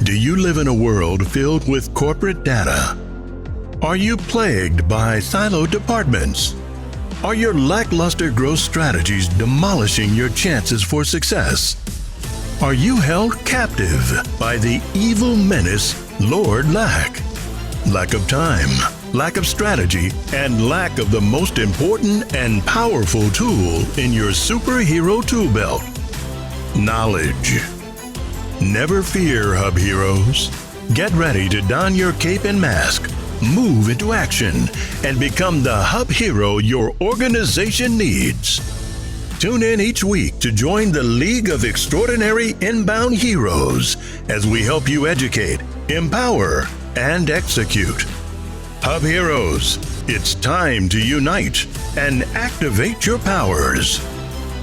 Do you live in a world filled with corporate data? Are you plagued by siloed departments? Are your lackluster growth strategies demolishing your chances for success? Are you held captive by the evil menace, Lord Lack? Lack of time, lack of strategy, and lack of the most important and powerful tool in your superhero tool belt, knowledge. Never fear, Hub Heroes. Get ready to don your cape and mask, move into action, and become the Hub Hero your organization needs. Tune in each week to join the League of Extraordinary Inbound Heroes as we help you educate, empower, and execute. Hub Heroes, it's time to unite and activate your powers.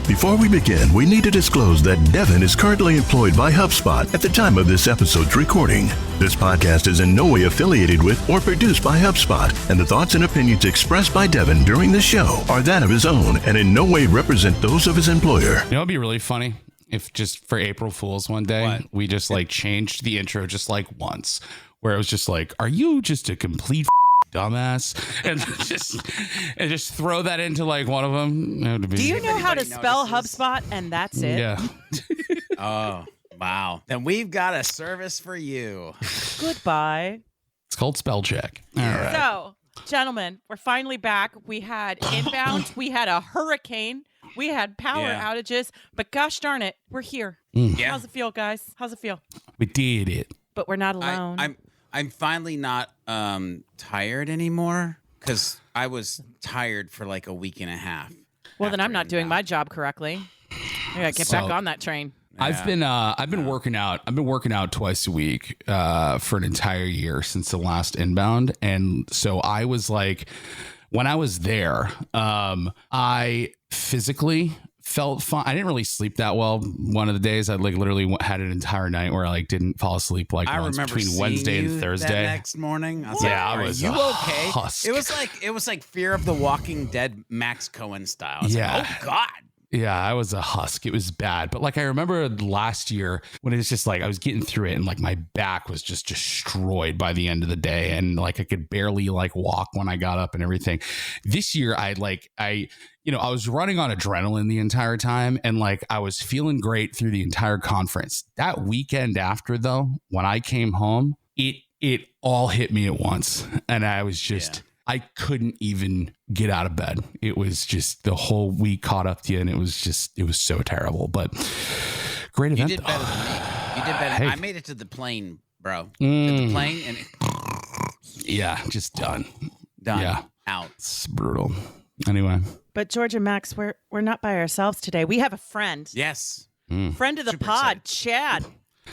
Before we begin, we need to disclose that Devin is currently employed by HubSpot at the time of this episode's recording. This podcast is in no way affiliated with or produced by HubSpot, and the thoughts and opinions expressed by Devin during the show are that of his own and in no way represent those of his employer. You know, it'd be really funny if just for April Fool's one day, we just like changed the intro just like once, where it was just like, are you just a complete dumbass, and just throw that into like one of them. Do you know how to spell HubSpot? And that's it. Yeah. Oh, wow. Then we've got a service for you. Goodbye. It's called spell check. All right. So, gentlemen, we're finally back. We had inbound. We had a hurricane. We had power outages. But gosh darn it, we're here. Yeah. How's it feel, guys? How's it feel? We did it. But we're not alone. I'm finally not tired anymore, because I was tired for like a week and a half. Well, then I'm not doing my job correctly. I gotta get back on that train. Yeah. I've been working out. I've been working out twice a week for an entire year since the last inbound, and so I was like, when I was there, I physically felt fine. I didn't really sleep that well. One of the days I like literally had an entire night where I like didn't fall asleep like once between Wednesday and Thursday. That next morning, I was I was you okay? Husk. It was like Fear of the Walking Dead Max Cohen style. I was like, oh God. Yeah, I was a husk. It was bad. But like I remember last year when it was just like I was getting through it and like my back was just destroyed by the end of the day, and like I could barely like walk when I got up and everything. This year I was running on adrenaline the entire time, and like I was feeling great through the entire conference. That weekend after though, when I came home, it all hit me at once, and I was just I couldn't even get out of bed. It was just the whole week caught up to you, and it was so terrible. But great event. You did better than me. You did better. Hey. I made it to the plane, bro. To the plane, and just done. Yeah, out. It's brutal. Anyway. But George and Max, we're not by ourselves today. We have a friend. Yes. Friend of the pod, excited. Chad.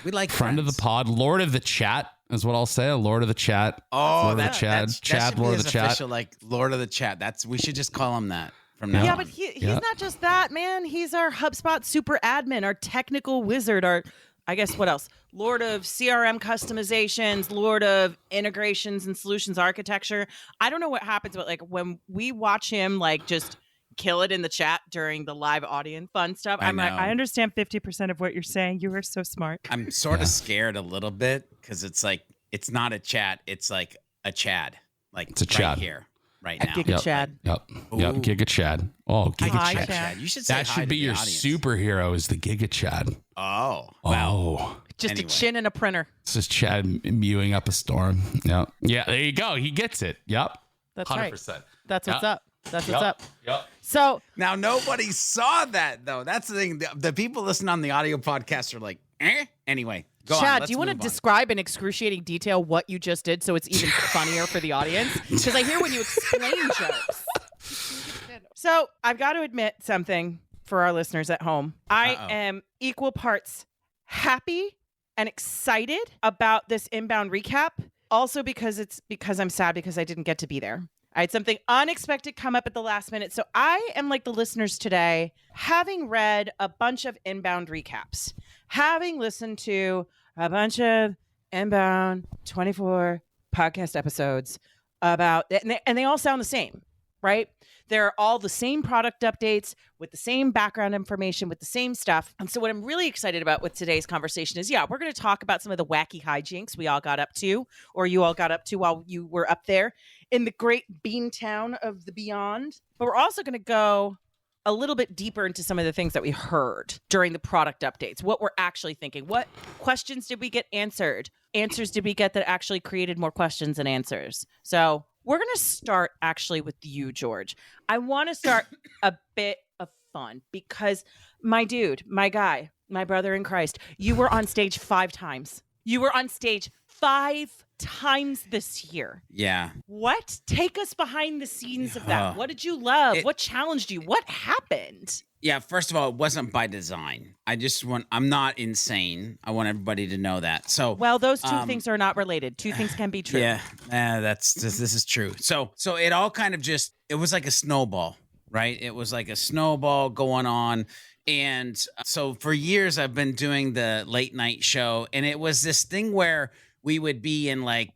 We like friend friends. of the pod, Lord of the Chat is what I'll say. A Lord of the Chat. Oh, Lord that's of the Chat. Chad, Lord of the Chat. Official, like Lord of the Chat. We should just call him that from now on. Yeah, but he's not just that, man. He's our HubSpot super admin, our technical wizard, our, I guess, what else? Lord of CRM customizations, Lord of integrations and solutions architecture. I don't know what happens, but like when we watch him like just kill it in the chat during the live audience fun stuff, I'm like, I understand 50% of what you're saying. You are so smart. I'm sort of scared a little bit, because it's like, it's not a chat. It's like a Chad. Like it's a right Chad. here, right A now. Giga Chad. Yep. Giga Chad. Oh, Giga Hi, Chad. Chad. You should say That hi should to be the your audience. superhero is the Giga Chad. Oh. Wow. Just Anyway. a chin and a printer. This is Chad mewing up a storm. Yep. Yeah, there you go. He gets it. Yep. That's 100%. right. That's what's up. That's Yep. what's up. Yep. So Now, nobody saw that, though. That's the thing. The people listening on the audio podcast are like, eh? Anyway, go on. Chad, Let's do you want to move on. describe in excruciating detail what you just did so it's even funnier for the audience? Because I hear when you explain jokes. So I've got to admit something for our listeners at home. I am equal parts happy and excited about this inbound recap. Also because I'm sad because I didn't get to be there. I had something unexpected come up at the last minute. So I am like the listeners today, having read a bunch of inbound recaps, having listened to a bunch of INBOUND24 podcast episodes about, and they all sound the same. right? They're all the same product updates with the same background information, with the same stuff. And so what I'm really excited about with today's conversation is, we're going to talk about some of the wacky hijinks we all got up to, or you all got up to while you were up there in the great bean town of the beyond. But we're also going to go a little bit deeper into some of the things that we heard during the product updates, what we're actually thinking. What questions did we get answered? Answers did we get that actually created more questions than answers? So we're going to start actually with you, George. I want to start a bit of fun because my dude, my guy, my brother in Christ, you were on stage 5 times. You were on stage 5 times this year. Yeah. What? Take us behind the scenes of that. What did you love? What challenged you? What happened? Yeah, first of all, it wasn't by design. I'm not insane. I want everybody to know that. So, well, those two things are not related. Two things can be true. Yeah, this is true. So it all kind of it was like a snowball, right? It was like a snowball going on. And so for years I've been doing the late night show, and it was this thing where we would be in like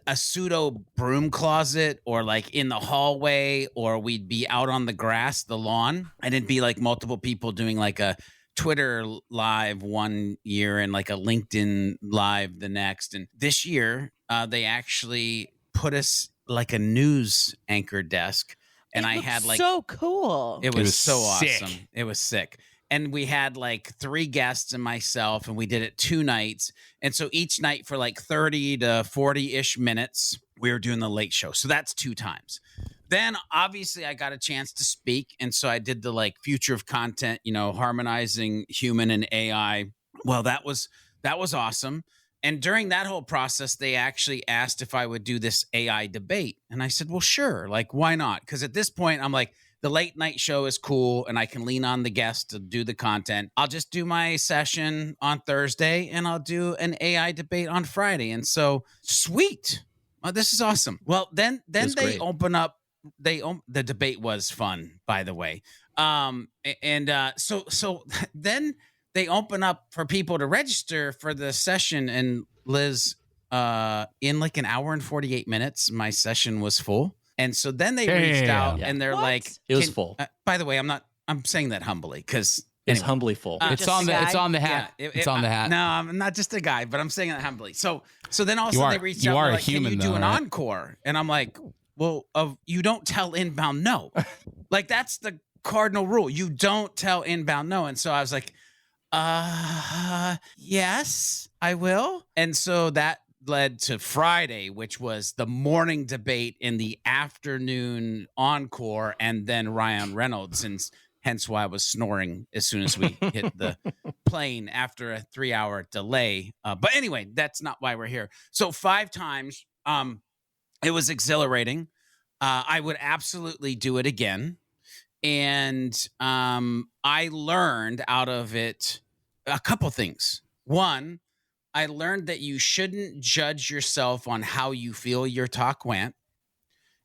a pseudo broom closet or like in the hallway, or we'd be out on the grass, the lawn, and it'd be like multiple people doing like a Twitter live one year and like a LinkedIn live the next. And this year they actually put us like a news anchor desk. And I had like so cool. It was so sick. awesome. It was sick. And we had like 3 guests and myself, and we did it 2 nights. And so each night for like 30 to 40-ish minutes, we were doing the late show. So that's 2 times. Then obviously I got a chance to speak. And so I did the like future of content, harmonizing human and AI. Well, that was awesome. And during that whole process, they actually asked if I would do this AI debate. And I said, well, sure. Like, why not? Because at this point, I'm like, the late night show is cool and I can lean on the guests to do the content. I'll just do my session on Thursday and I'll do an AI debate on Friday. And so, sweet. Oh, this is awesome. Well, then they great. open up. The debate was fun, by the way. So then they open up for people to register for the session, and Liz, in like an hour and 48 minutes, my session was full. And so then they reached out and they're like, it was full. By the way, I'm saying that humbly because It's humbly full. It's on the hat. Yeah, it's on the hat. No, I'm not just a guy, but I'm saying it humbly. So then all of a sudden they reached out and are they're a like, human, can you do though, an right? encore? And I'm like, well, you don't tell inbound no. Like that's the cardinal rule. You don't tell inbound no. And so I was like, yes, I will. And so that led to Friday, which was the morning debate in the afternoon encore, and then Ryan Reynolds, and hence why I was snoring as soon as we hit the plane after a 3-hour delay. But anyway, that's not why we're here. So 5 times, it was exhilarating. I would absolutely do it again. And I learned out of it a couple things. One, I learned that you shouldn't judge yourself on how you feel your talk went.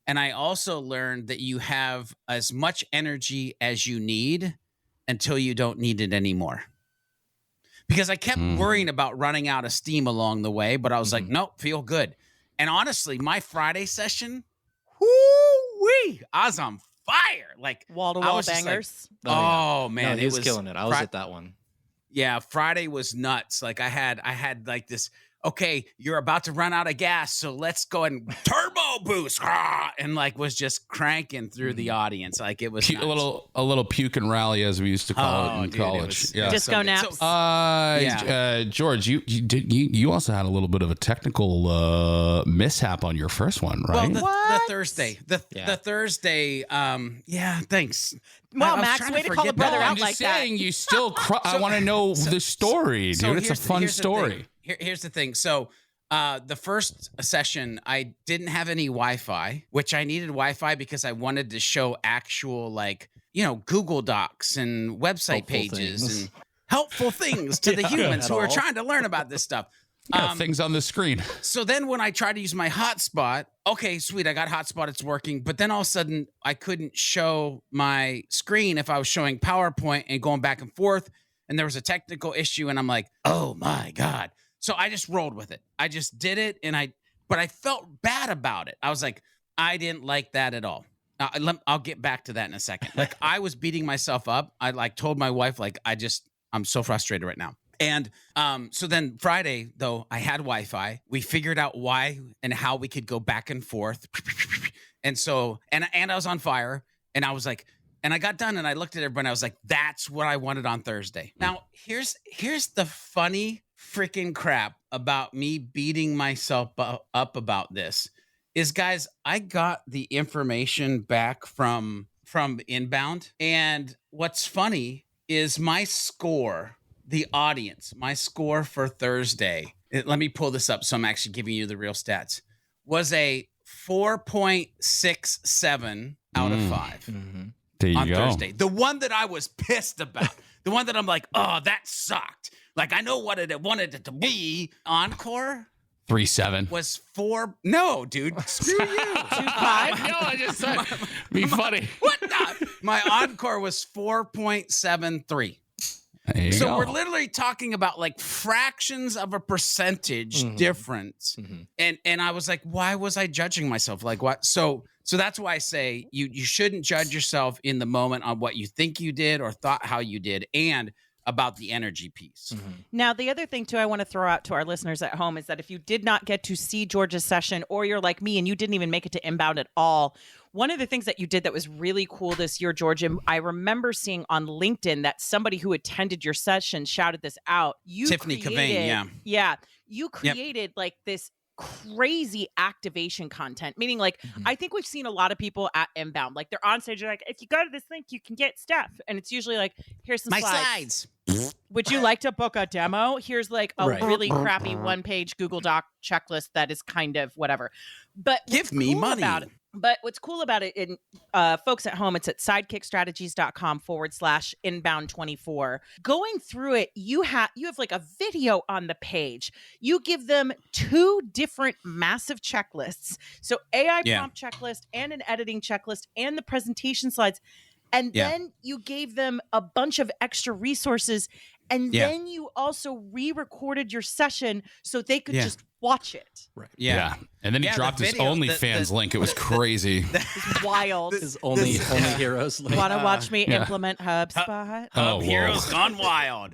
And I also learned that you have as much energy as you need until you don't need it anymore. Because I kept worrying about running out of steam along the way, but I was like, nope, feel good. And honestly, my Friday session, whoo-wee, I was on fire. Like Wall-to-wall bangers. Like, oh, man. No, he was killing it. I was at that one. Yeah, Friday was nuts. Like I had like this, okay, you're about to run out of gas, so let's go and turbo boost. And like was just cranking through the audience. Like it was a little puke and rally, as we used to call it in college. Was, yeah. Disco naps. George, you also had a little bit of a technical mishap on your first one, right? Well, the Thursday. The Thursday, thanks. Wow, Max, way to call a brother out I'm just like saying, that. you still I want to know the story, dude. It's a fun story. Here's the thing. So the first session, I didn't have any Wi-Fi, which I needed Wi-Fi because I wanted to show actual, like, Google Docs and website pages and helpful things to the humans who are trying to learn about this stuff. Things on the screen. So then when I tried to use my hotspot, okay, sweet, I got hotspot, it's working. But then all of a sudden, I couldn't show my screen if I was showing PowerPoint and going back and forth. And there was a technical issue, and I'm like, oh my God. So I just rolled with it. I just did it, but I felt bad about it. I was like, I didn't like that at all. I'll get back to that in a second. Like I was beating myself up. I like told my wife, like, I'm so frustrated right now. And so then Friday, though, I had Wi-Fi. We figured out why and how we could go back and forth. And so, and I was on fire. And I was like, and I got done and I looked at everybody and I was like, that's what I wanted on Thursday. Now, here's the funny freaking crap about me beating myself up about this is, guys, I got the information back from Inbound. And what's funny is my score, the audience, my score for Thursday, let me pull this up so I'm actually giving you the real stats, was a 4.67 out of 5 There you on go. Thursday. The one that I was pissed about, the one that I'm like, oh, that sucked. Like, I know what it wanted it to be. Encore 3.7. was 4. No, dude, screw you. 2.5. No, I just said be funny. What? My Encore was 4.73. There you So go. we're literally talking about like fractions of a percentage difference. And I was like, why was I judging myself? Like what? So that's why I say you shouldn't judge yourself in the moment on what you think you did or thought how you did, and about the energy piece. Now, the other thing, too, I want to throw out to our listeners at home is that if you did not get to see George's session, or you're like me and you didn't even make it to Inbound at all, one of the things that you did that was really cool this year, George, and I remember seeing on LinkedIn that somebody who attended your session shouted this out. Tiffany Cavane, yeah. Yeah. You created like this crazy activation content, meaning like I think we've seen a lot of people at Inbound, like they're on stage, they're like, if you go to this link, you can get stuff, and it's usually like, here's some My slides. slides. Would you like to book a demo? Here's like a really crappy one-page Google Doc checklist that is kind of whatever. But Give me money. But what's cool about it, in folks at home, it's at sidekickstrategies.com/inbound24. Going through it, you have like a video on the page. You give them 2 different massive checklists. So AI prompt checklist and an editing checklist and the presentation slides. And then you gave them a bunch of extra resources. And then you also re-recorded your session so they could just watch it. Right. Yeah. And then he dropped his OnlyFans link. It was crazy. It's wild. His only heroes link. Want to watch me implement HubSpot? Heroes gone wild.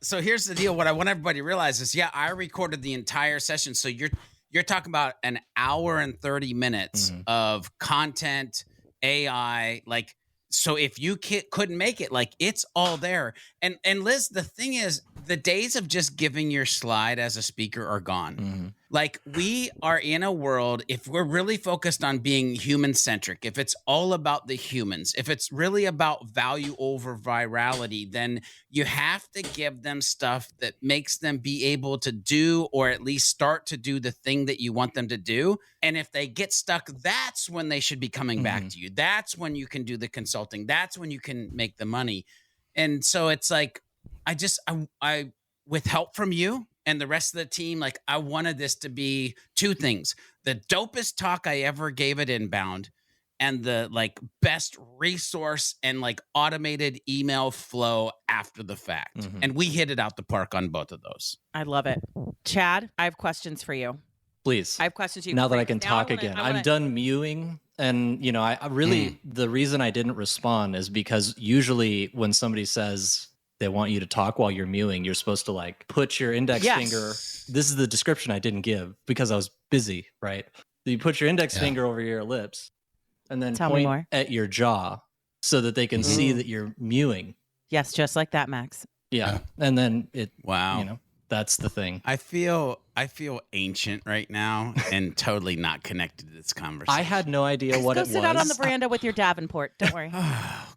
So here's the deal. What I want everybody to realize is, I recorded the entire session. So you're talking about an hour and 30 minutes of content, AI, like. So if you couldn't make it, like, it's all there. And Liz, the thing is, the days of just giving your slide as a speaker are gone. Like, we are in a world, if we're really focused on being human-centric, if it's all about the humans, if it's really about value over virality, then you have to give them stuff that makes them be able to do, or at least start to do, the thing that you want them to do. And if they get stuck, that's when they should be coming back to you. That's when you can do the consulting. That's when you can make the money. And so it's like, I with help from you and the rest of the team, like, I wanted this to be 2 things: the dopest talk I ever gave at Inbound, and the like best resource and like automated email flow after the fact. And we hit it out the park on both of those. I love it. Chad, I have questions for you. Please. I have questions for you. Now that I can talk again. I'm done mewing. And, I really, the reason I didn't respond is because usually when somebody says they want you to talk while you're mewing, you're supposed to like put your index finger. This is the description I didn't give because I was busy, right? So you put your index finger over your lips and then point at your jaw so that they can see that you're mewing. Yes, just like that, Max. Yeah. And then it, wow. That's the thing. I feel ancient right now and totally not connected to this conversation. I had no idea what it was. Go sit out on the veranda with your Davenport. Don't worry.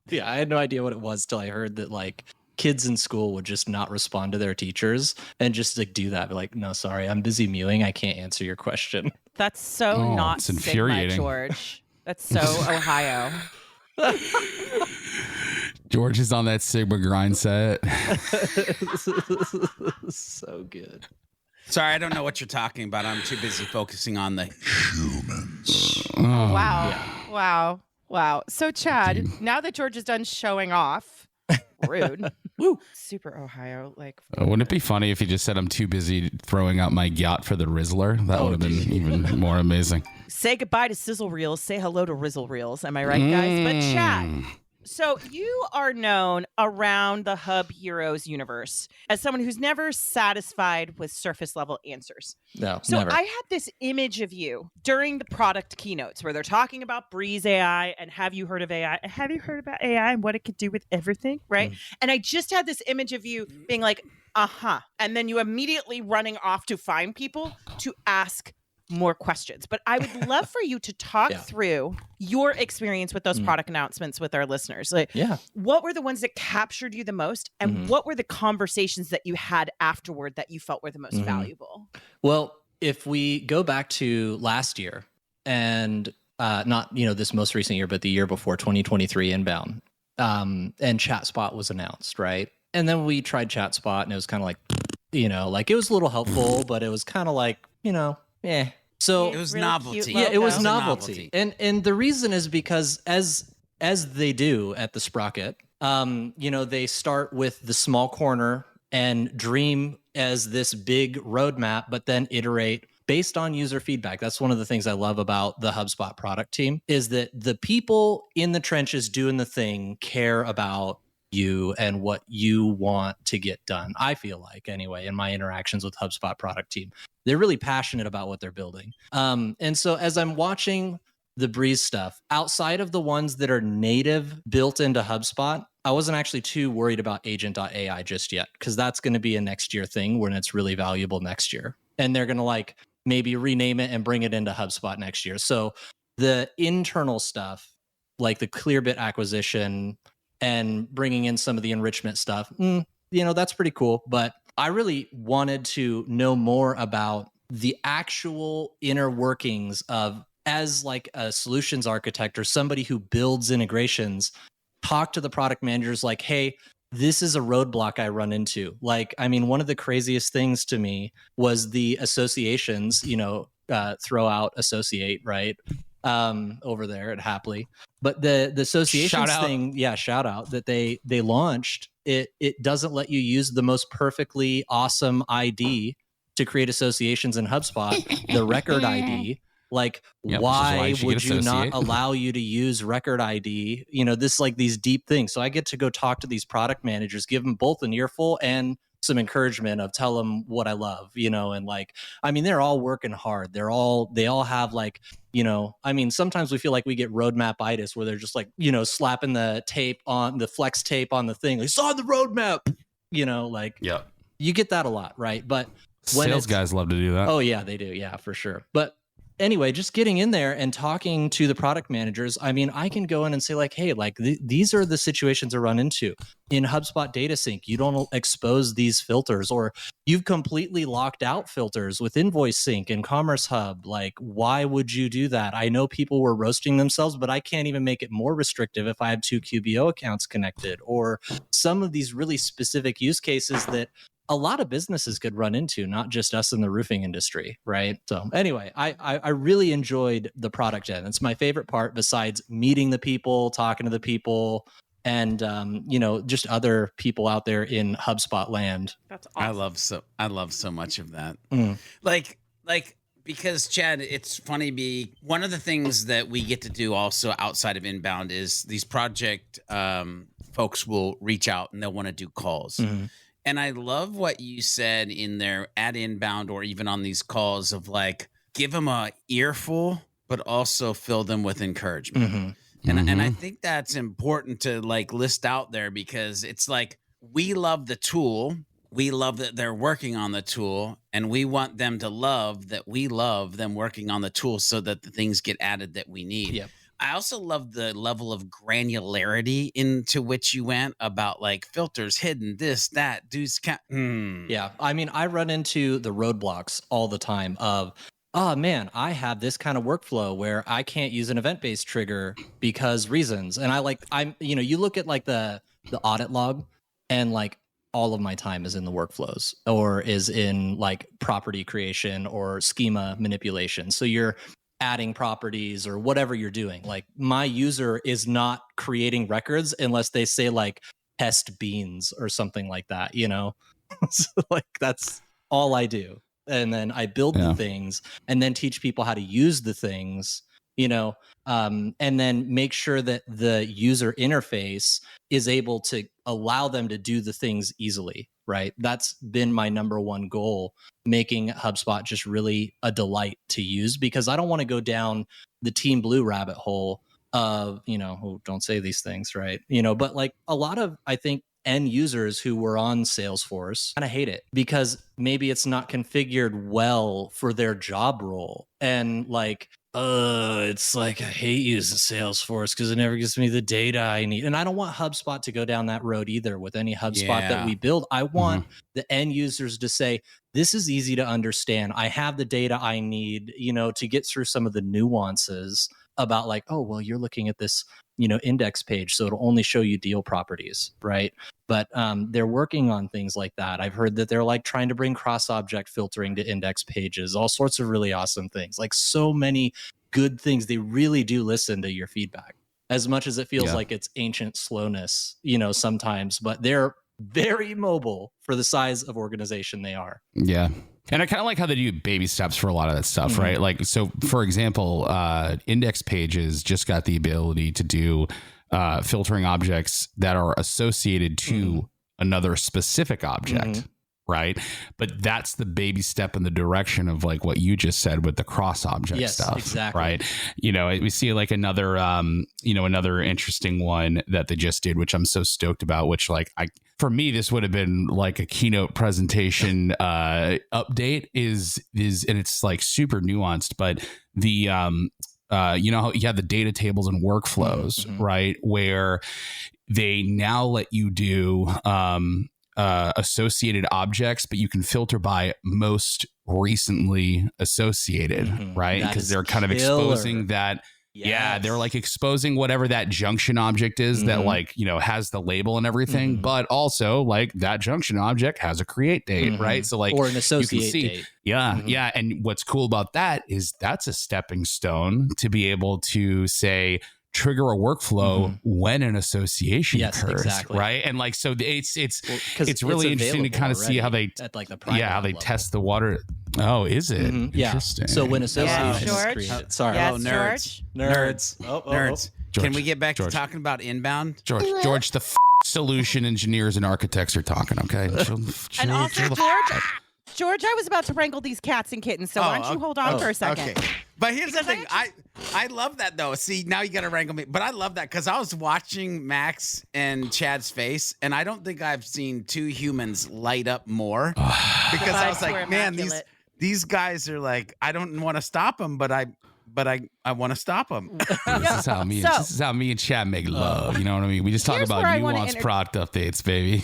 Yeah, I had no idea what it was till I heard that like kids in school would just not respond to their teachers and just like do that. Be like, no, sorry, I'm busy mewing. I can't answer your question. That's so not it's infuriating. Sigma, George. That's so Ohio. George is on that Sigma grind set. So good. Sorry, I don't know what you're talking about. I'm too busy focusing on the humans. Wow. So, Chad, now that George is done showing off, rude. Woo. Super Ohio. Like, wouldn't it be funny if he just said, I'm too busy throwing out my yacht for the Rizzler? That would have been even more amazing. say goodbye to sizzle reels, say hello to rizzle reels. Am I right, guys? But Chad, so you are known around the Hub Heroes universe as someone who's never satisfied with surface level answers. No, So never. I had this image of you during the product keynotes where they're talking about Breeze AI and have you heard of AI? Have you heard about AI and what it could do with everything, right? And I just had this image of you being like, and then you immediately running off to find people to ask more questions. But I would love for you to talk through your experience with those product announcements with our listeners. Like, what were the ones that captured you the most, and what were the conversations that you had afterward that you felt were the most valuable? Well, if we go back to last year and not, this most recent year, but the year before, 2023 inbound, and ChatSpot was announced, right? And then we tried ChatSpot and it was kind of like, like it was a little helpful, but it was kind of like, So it was really novelty. cute yeah, it was logo. novelty. And the reason is because as they do at the Sprocket, they start with the small corner and dream as this big roadmap, but then iterate based on user feedback. That's one of the things I love about the HubSpot product team, is that the people in the trenches doing the thing care about you and what you want to get done. I feel like, anyway, in my interactions with HubSpot product team, they're really passionate about what they're building. And so as I'm watching the Breeze stuff, outside of the ones that are native built into HubSpot, I wasn't actually too worried about agent.ai just yet, because that's going to be a next year thing when it's really valuable next year. And they're going to maybe rename it and bring it into HubSpot next year. So the internal stuff, like the Clearbit acquisition and bringing in some of the enrichment stuff, that's pretty cool. But I really wanted to know more about the actual inner workings of, as like a solutions architect or somebody who builds integrations, talk to the product managers like, hey, this is a roadblock I run into. One of the craziest things to me was the associations, throw out associate, right? Over there at Happily. But the associations thing, shout out, that they launched, it doesn't let you use the most perfectly awesome ID to create associations in HubSpot, the record ID. Why would you not allow you to use record ID? These deep things. So I get to go talk to these product managers, give them both an earful and some encouragement of tell them what I love, and they're all working hard. They all have sometimes we feel like we get roadmap-itis where they're just slapping the flex tape on the thing. It's on the roadmap, you get that a lot, right? But when sales guys love to do that. Oh yeah, they do. Yeah, for sure. But anyway, just getting in there and talking to the product managers, I can go in and say hey, these are the situations I run into. In HubSpot Data Sync, you don't expose these filters, or you've completely locked out filters with Invoice Sync and Commerce Hub. Why would you do that? I know people were roasting themselves, but I can't even make it more restrictive if I have 2 QBO accounts connected, or some of these really specific use cases that a lot of businesses could run into, not just us in the roofing industry, right? So anyway, I really enjoyed the product gen. It's my favorite part, besides meeting the people, talking to the people, and just other people out there in HubSpot land. That's awesome. I love so much of that. Because Chad, it's funny. One of the things that we get to do also outside of Inbound is these project folks will reach out and they'll want to do calls. Mm-hmm. And I love what you said in there at Inbound, or even on these calls, of give them a earful, but also fill them with encouragement. Mm-hmm. And I think that's important to list out there, because it's we love the tool. We love that they're working on the tool, and we want them to love that we love them working on the tool, so that the things get added that we need. Yep. I also love the level of granularity into which you went about filters, hidden, this, that, dudes. Yeah. I run into the roadblocks all the time of, oh man, I have this kind of workflow where I can't use an event-based trigger because reasons. And you look at the audit log, and all of my time is in the workflows, or is in property creation or schema manipulation. So you're adding properties or whatever you're doing. My user is not creating records unless they say test beans or something like that, So that's all I do. and then I build the things and then teach people how to use the things, and then make sure that the user interface is able to allow them to do the things easily, right? That's been my number one goal, making HubSpot just really a delight to use, because I don't want to go down the Team Blue rabbit hole of, don't say these things, right? But like a lot of, I think, end users who were on Salesforce kind of hate it because maybe it's not configured well for their job role. And like, it's like, I hate using Salesforce because it never gives me the data I need. And I don't want HubSpot to go down that road either with any HubSpot that we build. I want the end users to say, this is easy to understand. I have the data I need, to get through some of the nuances about like, oh, well, you're looking at this, index page, so it'll only show you deal properties, right? But they're working on things like that. I've heard that they're like trying to bring cross-object filtering to index pages, all sorts of really awesome things, like so many good things. They really do listen to your feedback, as much as it feels like it's ancient slowness, sometimes, but they're very mobile for the size of organization they are. Yeah. And I kind of like how they do baby steps for a lot of that stuff, right? Like, so for example, index pages just got the ability to do filtering objects that are associated to another specific object, right? But that's the baby step in the direction of like what you just said with the cross object stuff, exactly. Right? We see like another, another interesting one that they just did, which I'm so stoked about, which like for me, this would have been like a keynote presentation update is, and it's like super nuanced, but the, how you have the data tables and workflows, right? Where they now let you do, associated objects, but you can filter by most recently associated, right? Because they're kind of exposing that. Yes. Yeah, they're like exposing whatever that junction object is that like, has the label and everything, but also like that junction object has a create date, right? So like, or an associate date. Yeah. Yeah. And what's cool about that is that's a stepping stone to be able to say, trigger a workflow when an association occurs, exactly. Right? And like, so it's really interesting to kind of see how they at like the how they test the water. Oh, is it? Interesting. So when association is George? created, sorry, Yes, nerds. nerds. George, Can we get back George. to talking about inbound? George, the solution engineers and architects are talking. Okay, and also George, I was about to wrangle these cats and kittens, so why don't you hold on for a second? Okay. But here's the thing. I love that, though. See, now you got to wrangle me. But I love that because I was watching Max and Chad's face, and I don't think I've seen two humans light up more. Because I was like, man, these guys are like, I don't want to stop them, but I want to stop them. This is how me and Chad make love. You know what I mean? We just talk about nuanced product updates, baby.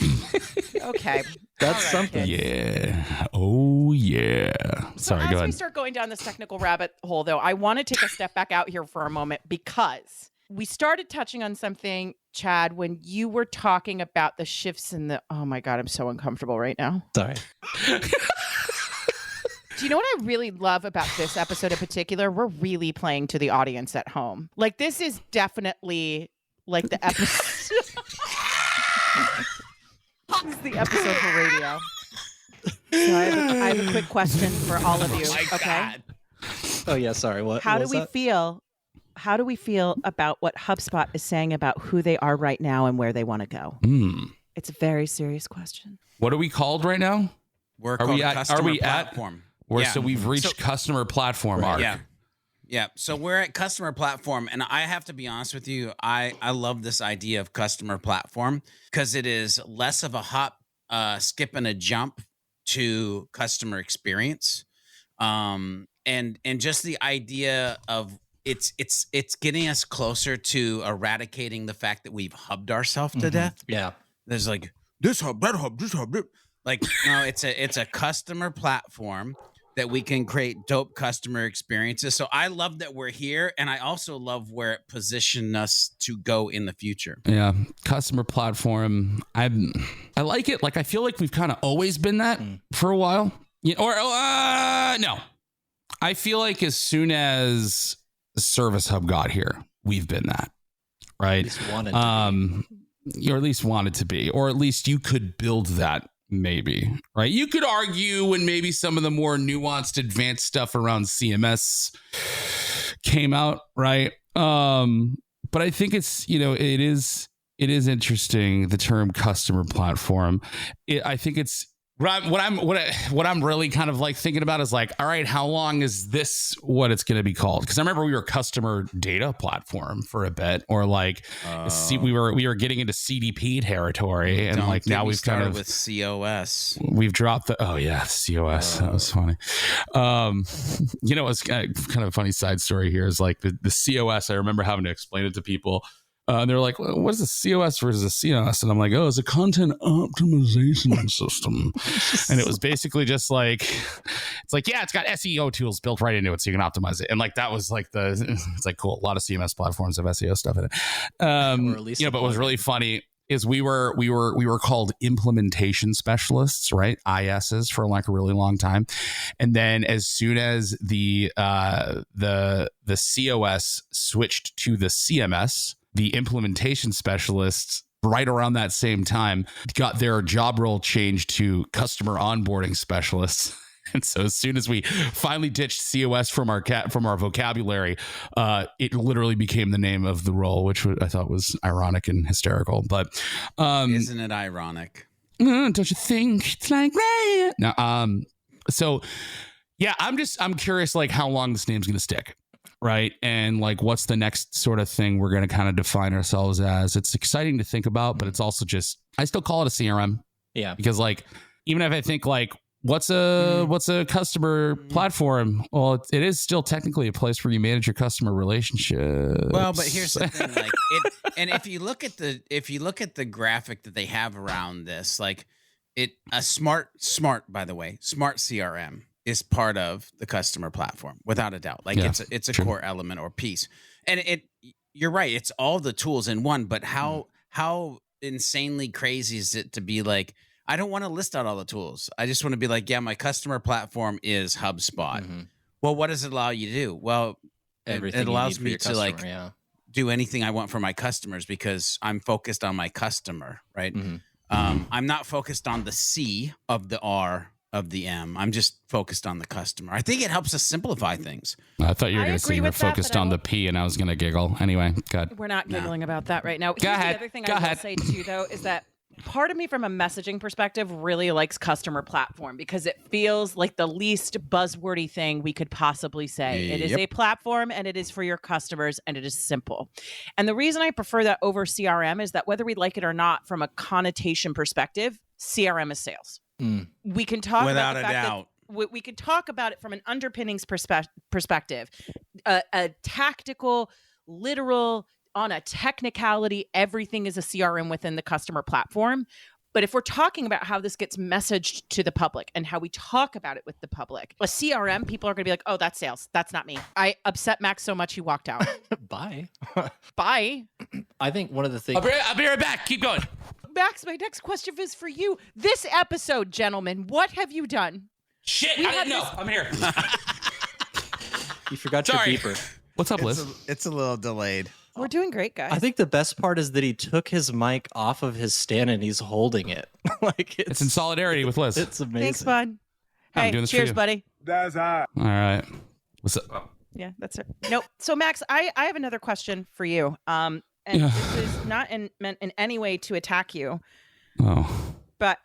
Okay. That's something. Yeah. Oh, yeah. Sorry, go ahead. As we start going down this technical rabbit hole, though, I want to take a step back out here for a moment because we started touching on something, Chad, when you were talking about the shifts in the... Oh, my God, I'm so uncomfortable right now. Sorry. Do you know what I really love about this episode in particular? We're really playing to the audience at home. Like, this is definitely like the episode... This is the episode for radio. So I have a quick question for all of you. God. Oh yeah, sorry. What? How do we feel? How do we feel about what HubSpot is saying about who they are right now and where they want to go? It's a very serious question. What are we called right now? We're called customer platform. So we've reached customer platform arc. Yeah. So we're at customer platform, and I have to be honest with you. I love this idea of customer platform because it is less of a hop, skip, and a jump to customer experience, and just the idea of it's getting us closer to eradicating the fact that we've hubbed ourselves to death. Yeah, there's like this hub, that hub, this hub. Like no, it's a customer platform that we can create dope customer experiences. So I love that we're here, and I also love where it positioned us to go in the future. Yeah, customer platform. I like it. Like I feel like we've kind of always been that for a while. No, I feel like as soon as Service Hub got here, we've been that, right? At least wanted to be. Or at least wanted to be, or at least you could build that maybe, right? You could argue when maybe some of the more nuanced, advanced stuff around CMS came out, right? But I think it's, it is interesting, the term customer platform. I think it's what I'm really kind of like thinking about is like, all right, how long is this what it's going to be called? Because I remember we were customer data platform for a bit, or like we were getting into CDP territory, and like now we've kind of with COS. We've dropped the COS. That was funny. It's kind of a funny side story here is like the COS. I remember having to explain it to people. And they're like, well, what is a COS versus a COS? And I'm like, it's a content optimization system. And it was basically just like, it's like, yeah, it's got SEO tools built right into it so you can optimize it. And like, that was like it's like, cool. A lot of CMS platforms have SEO stuff in it. Or at least but what was really funny is we were called implementation specialists, right? ISs for like a really long time. And then as soon as the COS switched to the CMS, the implementation specialists right around that same time got their job role changed to customer onboarding specialists. And so as soon as we finally ditched COS from our vocabulary, it literally became the name of the role, which I thought was ironic and hysterical. But isn't it ironic? Don't you think it's like that? No, so yeah, I'm curious like how long this name's gonna stick. Right. And like, what's the next sort of thing we're going to kind of define ourselves as? It's exciting to think about, but it's also just, I still call it a CRM. Yeah. Because like, even if I think like, what's a customer platform? Well, it is still technically a place where you manage your customer relationship. Well, but here's the thing, like and if you look at the graphic that they have around this, like smart CRM is part of the customer platform, without a doubt. Like it's a core element or piece. And you're right, it's all the tools in one, but how insanely crazy is it to be like, I don't want to list out all the tools. I just want to be like, yeah, my customer platform is HubSpot. Mm-hmm. Well, what does it allow you to do? Well, it allows me to do anything I want for my customers because I'm focused on my customer, right? Mm-hmm. I'm not focused on the C of the R of the M. I'm just focused on the customer. I think it helps us simplify things. I thought you were going to say you were focused on the P, and I was going to giggle. Anyway, good. We're not giggling about that right now. The other thing I will say too, though, is that part of me from a messaging perspective really likes customer platform because it feels like the least buzzwordy thing we could possibly say. It is a platform and it is for your customers and it is simple. And the reason I prefer that over CRM is that whether we like it or not, from a connotation perspective, CRM is sales. We can talk without about a doubt. We could talk about it from an underpinnings perspective, a tactical, literal, on a technicality, everything is a CRM within the customer platform. But if we're talking about how this gets messaged to the public and how we talk about it with the public, a CRM, people are going to be like, oh, that's sales. That's not me. I upset Max so much he walked out. Bye. Bye. I think one of the things... I'll be right back. Keep going. Max, my next question is for you. This episode, gentlemen, what have you done? Shit, I didn't know. I'm here. You forgot your beeper. What's up, Liz? It's a little delayed. We're doing great, guys. I think the best part is that he took his mic off of his stand and he's holding it. Like it's in solidarity with Liz. It's amazing. Thanks, bud. I'm doing this cheers, for you. buddy. That's hot. All right. What's up? Yeah, that's it. Nope. So, Max, I have another question for you. This is not meant in any way to attack you. Oh. But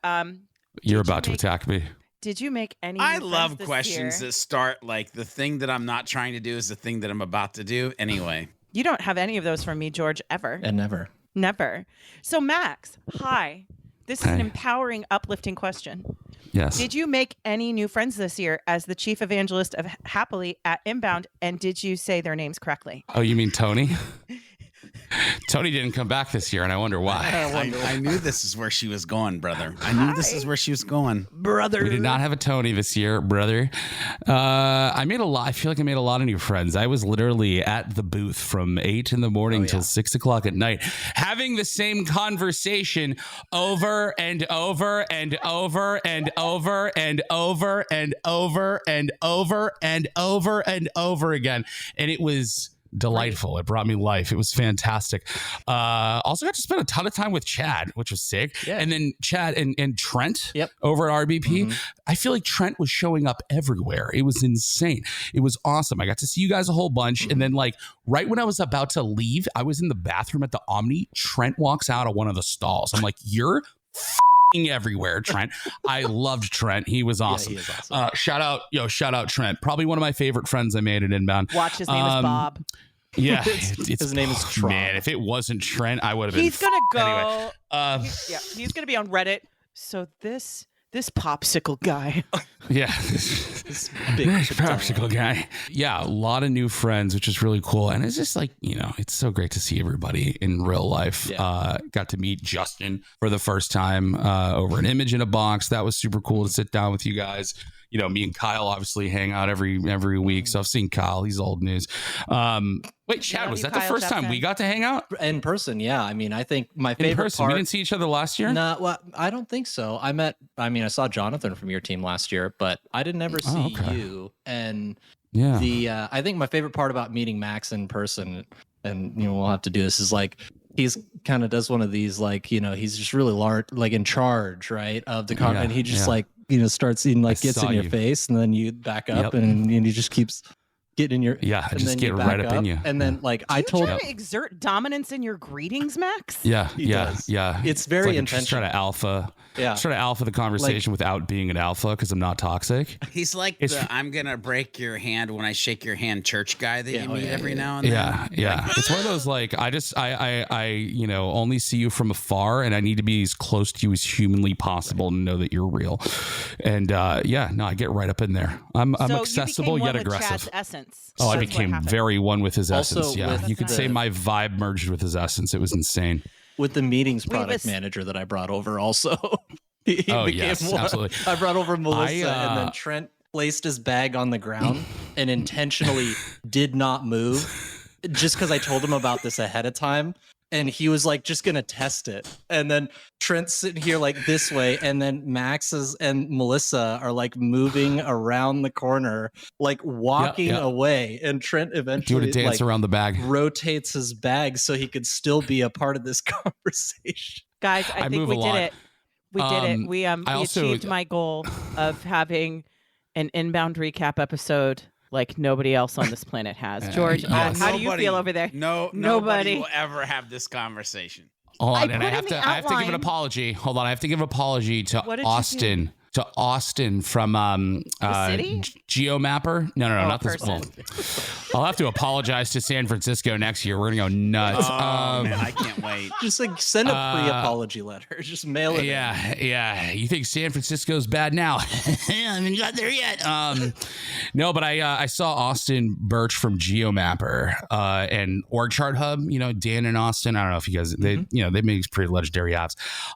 you're about to attack me. Did you make any? I love questions that start like the thing that I'm not trying to do is the thing that I'm about to do. Anyway. You don't have any of those from me, George, ever. And never. Never. So, Max, hi. This is an empowering, uplifting question. Yes. Did you make any new friends this year as the chief evangelist of Happily at Inbound? And did you say their names correctly? Oh, you mean Tony? Tony didn't come back this year, and I wonder why. I knew this is where she was going, brother. I knew this is where she was going. Brother. We did not have a Tony this year, brother. I feel like I made a lot of new friends. I was literally at the booth from 8 in the morning till 6 o'clock at night, having the same conversation over and over and over and over and over and over and over and over and over again. And it was delightful. It brought me life. It was fantastic. Also got to spend a ton of time with Chad, which was sick. Yeah. And then Chad and Trent over at RBP. I feel like Trent was showing up everywhere. It was insane. It was awesome. I got to see you guys a whole bunch. And then like right when I was about to leave, I was in the bathroom at the Omni. Trent walks out of one of the stalls. I'm like, you're everywhere, Trent. I loved Trent. He was awesome. Yeah, he is awesome. Shout out Trent. Probably one of my favorite friends I made at Inbound. Watch, his name is Bob. Yeah, his name is Trent. Man, if it wasn't Trent, I would have been. He's gonna go. Anyway, he's gonna be on Reddit. So this popsicle guy. Yeah, This big popsicle guy. Yeah, a lot of new friends, which is really cool. And it's just like, it's so great to see everybody in real life. Yeah. Got to meet Justin for the first time over an Image in a Box. That was super cool to sit down with you guys. Me and Kyle obviously hang out every week. So I've seen Kyle. He's old news. Wait, Chad, was that the first time we got to hang out? In person, yeah. I mean, I think my favorite in person. part... We didn't see each other last year? No, well, I don't think so. I saw Jonathan from your team last year, but I didn't ever see you. And I think my favorite part about meeting Max in person, and we'll have to do this, is like he's kind of does one of these, like, he's just really large, like in charge, right, of the car, and he just like starts eating, like gets in your face, and then you back up, and he just keeps getting in your and just get right up in you, and then like I told you to exert dominance in your greetings, Max. Yeah. It's very like intentional. Just try to alpha. Yeah. Try to alpha the conversation without being an alpha because I'm not toxic. He's like I'm gonna break your hand when I shake your hand church guy that you meet every now and then. Yeah. It's one of those like I only see you from afar, and I need to be as close to you as humanly possible to know that you're real. And I get right up in there. I'm accessible yet aggressive. Chad's essence. I became very one with his essence. Also, Yeah, you could say my vibe merged with his essence. It was insane. With the meetings product manager that I brought over also. he became one. Absolutely. I brought over Melissa, and then Trent placed his bag on the ground and intentionally did not move just because I told him about this ahead of time. And he was like, just going to test it. And then Trent's sitting here like this way. And then Max's and Melissa are like moving around the corner, like walking away. And Trent eventually doing a dance around the bag, rotates his bag so he could still be a part of this conversation. Guys, I think we did it. We did it. We achieved my goal of having an Inbound recap episode like nobody else on this planet has. George, how do you feel over there? Nobody will ever have this conversation. Hold on, and I have to give an apology. Hold on, I have to give an apology to Austin. To Austin from GeoMapper. No, not this one. I'll have to apologize to San Francisco next year. We're gonna go nuts. Man, I can't wait. Just like send a pre-apology letter. Just mail it. Yeah. You think San Francisco's bad now? I haven't got there yet. No, but I saw Austin Birch from GeoMapper and Org Chart Hub. Dan and Austin. I don't know if you guys they make pretty legendary apps.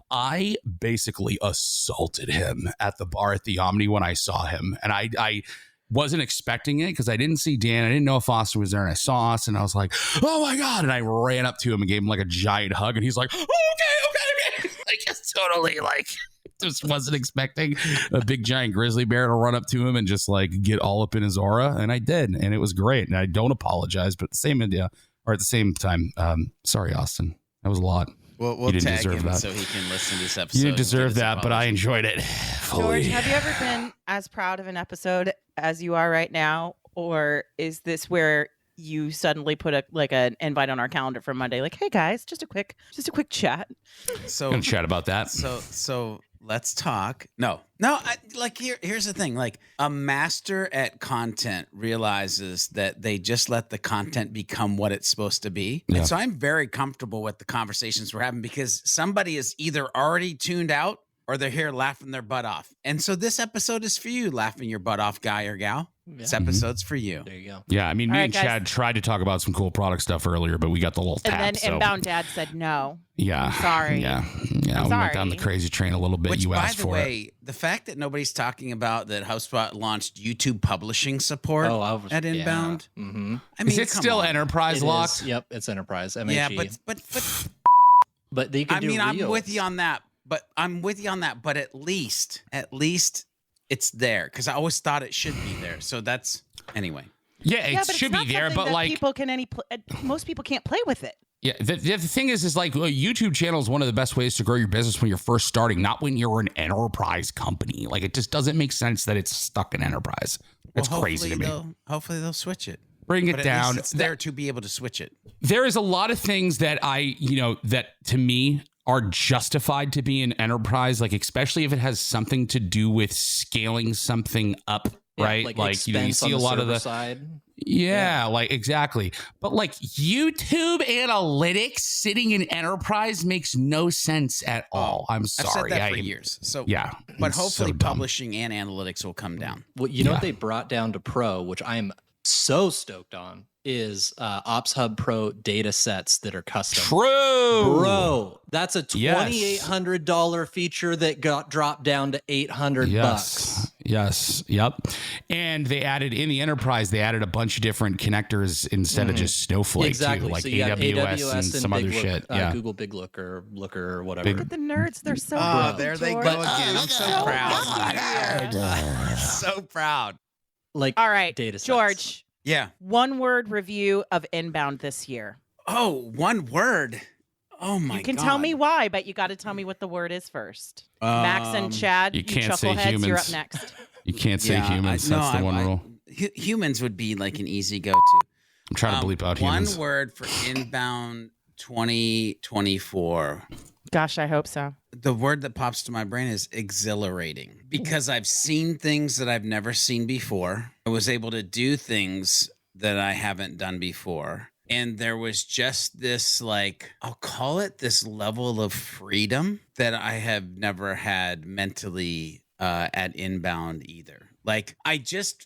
I basically assaulted him at the bar at the Omni when I saw him. And I wasn't expecting it because I didn't see Dan. I didn't know if Austin was there. And I saw Austin. And I was like, oh my God. And I ran up to him and gave him like a giant hug. And he's like, oh, okay. Like, just totally like, just wasn't expecting a big giant grizzly bear to run up to him and just like get all up in his aura. And I did. And it was great. And I don't apologize, but at the same time, sorry, Austin. That was a lot. We'll tag him so he can listen to this episode. You didn't deserve that, but I enjoyed it. George, have you ever been as proud of an episode as you are right now? Or is this where you suddenly put an invite on our calendar for Monday? Like, hey guys, just a quick chat. So gonna chat about that. So let's talk. No. Here's the thing. Like, a master at content realizes that they just let the content become what it's supposed to be. Yeah. And so I'm very comfortable with the conversations we're having because somebody is either already tuned out or they're here laughing their butt off. And so this episode is for you, laughing your butt off, guy or gal. Yeah. This episode's for you. There you go. Yeah, I mean, me and Chad tried to talk about some cool product stuff earlier, but we got the little tap. And then Inbound Dad said no. Yeah. I'm sorry. Yeah. We went down the crazy train a little bit. Which, you asked for it. By the way, the fact that nobody's talking about that HubSpot launched YouTube publishing support at Inbound. Yeah. Mm-hmm. I mean, is it still enterprise locked? Yep, it's enterprise. MHE. Yeah, but they can do reels. I'm with you on that. But at least it's there because I always thought it should be there. So that's anyway. Yeah, it but should it's not be there, something but that like people can most people can't play with it. yeah, the thing is like a YouTube channel is one of the best ways to grow your business when you're first starting, not when you're an enterprise company. Like it just doesn't make sense that it's stuck in enterprise. It's crazy to me. Hopefully they'll switch it. Bring But it at least down. it's there to be able to switch it. There is a lot of things that that to me are justified to be an enterprise, like especially if it has something to do with scaling something up, right? Like you see a lot of the side. Yeah, like exactly. But like YouTube analytics sitting in enterprise makes no sense at all. I'm sorry. I've said that for years. So yeah, but it's hopefully so dumb. publishing and analytics will come down. Well, you know what they brought down to Pro, which I'm so stoked on, is Ops Hub Pro data sets that are custom. True. Bro, that's a $2,800 feature that got dropped down to $800 bucks. Yes. Yep. And they added in the enterprise, they added a bunch of different connectors instead of just Snowflake Exactly. too, like So you got AWS and some Big other Look, shit. Yeah. Google Big Look or whatever. Look at the nerds. They're so There they go again. I'm so proud. So proud. Like All right, data sets. George, Yeah. one word review of Inbound this year. Oh, one word. Oh my god. You can tell me why, but you got to tell me what the word is first. Max and Chad, you can't say chuckleheads, you're up humans. next. You can't say humans. That's the one rule. Humans would be like an easy go-to. I'm trying to bleep out humans. One word for Inbound 2024. Gosh, I hope so. The word that pops to my brain is exhilarating because I've seen things that I've never seen before. I was able to do things that I haven't done before. And there was just this, like, I'll call it this level of freedom that I have never had mentally at Inbound either. Like, I just